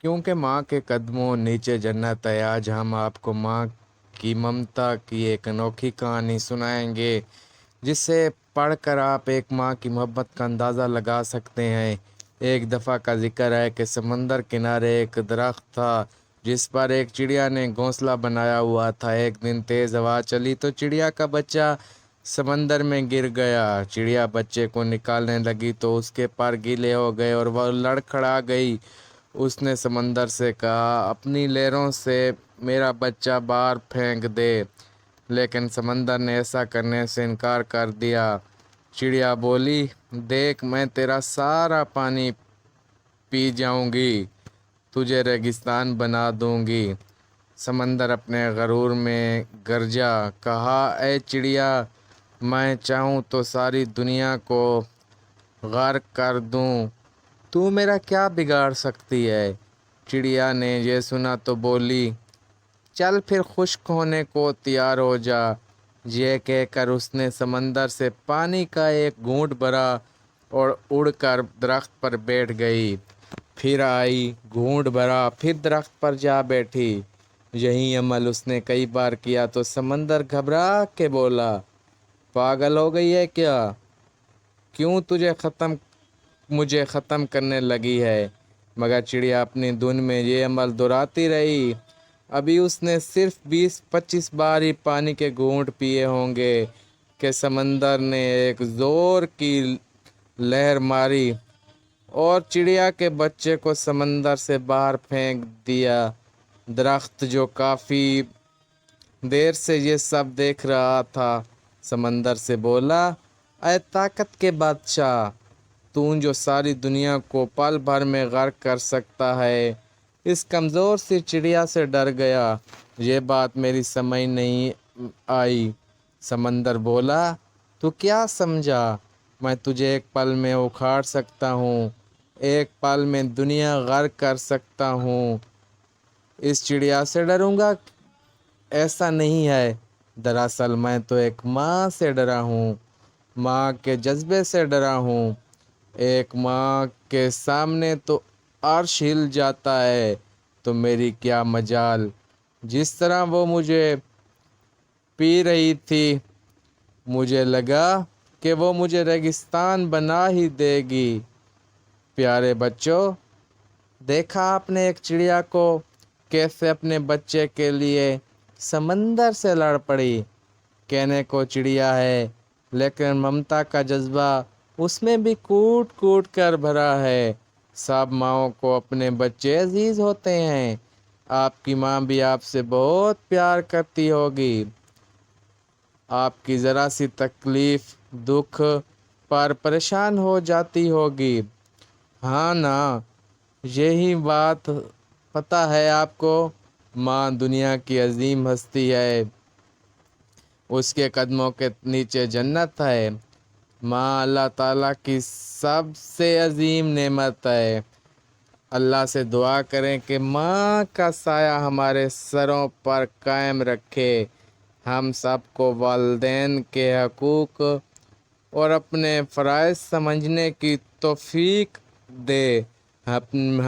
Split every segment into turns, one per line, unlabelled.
کیونکہ ماں کے قدموں نیچے جنت ہے۔ آج ہم آپ کو ماں کی ممتا کی ایک انوکھی کہانی سنائیں گے، جس سے پڑھ کر آپ ایک ماں کی محبت کا اندازہ لگا سکتے ہیں۔ ایک دفعہ کا ذکر ہے کہ سمندر کنارے ایک درخت تھا جس پر ایک چڑیا نے گھونسلہ بنایا ہوا تھا۔ ایک دن تیز ہوا چلی تو چڑیا کا بچہ سمندر میں گر گیا۔ چڑیا بچے کو نکالنے لگی تو اس کے پر گیلے ہو گئے اور وہ لڑکھڑا گئی۔ اس نے سمندر سے کہا، اپنی لہروں سے میرا بچہ باہر پھینک دے، لیکن سمندر نے ایسا کرنے سے انکار کر دیا۔ چڑیا بولی، دیکھ میں تیرا سارا پانی پی جاؤں گی، تجھے ریگستان بنا دوں گی۔ سمندر اپنے غرور میں گرجا، کہا، اے چڑیا، میں چاہوں تو ساری دنیا کو غرق کر دوں، تو میرا کیا بگاڑ سکتی ہے؟ چڑیا نے یہ سنا تو بولی، چل پھر خشک ہونے کو تیار ہو جا۔ یہ کہہ کر اس نے سمندر سے پانی کا ایک گھونٹ بھرا اور اڑ کر درخت پر بیٹھ گئی۔ پھر آئی، گھونٹ بھرا، پھر درخت پر جا بیٹھی۔ یہی عمل اس نے کئی بار کیا تو سمندر گھبرا کے بولا، پاگل ہو گئی ہے کیا؟ کیوں مجھے ختم کرنے لگی ہے؟ مگر چڑیا اپنی دھن میں یہ عمل دہراتی رہی۔ ابھی اس نے صرف 20-25 بار ہی پانی کے گھونٹ پیے ہوں گے کہ سمندر نے ایک زور کی لہر ماری اور چڑیا کے بچے کو سمندر سے باہر پھینک دیا۔ درخت جو کافی دیر سے یہ سب دیکھ رہا تھا، سمندر سے بولا، اے طاقت کے بادشاہ، تو جو ساری دنیا کو پل بھر میں غرق کر سکتا ہے، اس کمزور سی چڑیا سے ڈر گیا۔ یہ بات میری سمجھ نہیں آئی۔ سمندر بولا، تو کیا سمجھا؟ میں تجھے ایک پل میں اکھاڑ سکتا ہوں، ایک پل میں دنیا غرق کر سکتا ہوں۔ اس چڑیا سے ڈروں گا؟ ایسا نہیں ہے۔ دراصل میں تو ایک ماں سے ڈرا ہوں، ماں کے جذبے سے ڈرا ہوں۔ ایک ماں کے سامنے تو عرش ہل جاتا ہے، تو میری کیا مجال؟ جس طرح وہ مجھے پی رہی تھی، مجھے لگا کہ وہ مجھے ریگستان بنا ہی دے گی۔ پیارے بچوں، دیکھا آپ نے ایک چڑیا کو کیسے اپنے بچے کے لیے سمندر سے لڑ پڑی؟ کہنے کو چڑیا ہے، لیکن ممتا کا جذبہ اس میں بھی کوٹ کوٹ کر بھرا ہے۔ سب ماؤں کو اپنے بچے عزیز ہوتے ہیں۔ آپ کی ماں بھی آپ سے بہت پیار کرتی ہوگی، آپ کی ذرا سی تکلیف دکھ پر پریشان ہو جاتی ہوگی، ہاں نا؟ یہی بات پتہ ہے آپ کو؟ ماں دنیا کی عظیم ہستی ہے، اس کے قدموں کے نیچے جنت ہے۔ ماں اللہ تعالیٰ کی سب سے عظیم نعمت ہے۔ اللہ سے دعا کریں کہ ماں کا سایہ ہمارے سروں پر قائم رکھے، ہم سب کو والدین کے حقوق اور اپنے فرائض سمجھنے کی توفیق دے،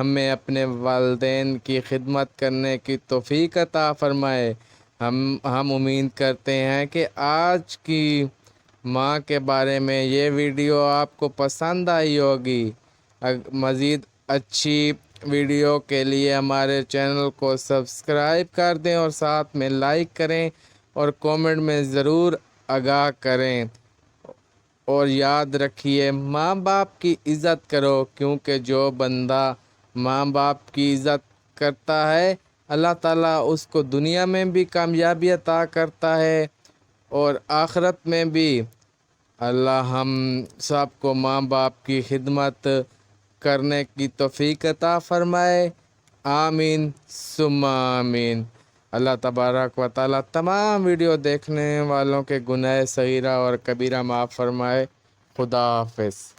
ہمیں اپنے والدین کی خدمت کرنے کی توفیق عطا فرمائے۔ ہم امید کرتے ہیں کہ آج کی ماں کے بارے میں یہ ویڈیو آپ کو پسند آئی ہوگی۔ مزید اچھی ویڈیو کے لیے ہمارے چینل کو سبسکرائب کر دیں اور ساتھ میں لائک کریں اور کامنٹ میں ضرور آگاہ کریں۔ اور یاد رکھیے، ماں باپ کی عزت کرو، کیونکہ جو بندہ ماں باپ کی عزت کرتا ہے، اللہ تعالیٰ اس کو دنیا میں بھی کامیابی عطا کرتا ہے اور آخرت میں بھی۔ اللہ ہم سب کو ماں باپ کی خدمت کرنے کی توفیق عطا فرمائے، آمین ثم آمین۔ اللہ تبارک و تعالیٰ تمام ویڈیو دیکھنے والوں کے گناہ صغیرہ اور کبیرہ معاف فرمائے۔ خدا حافظ۔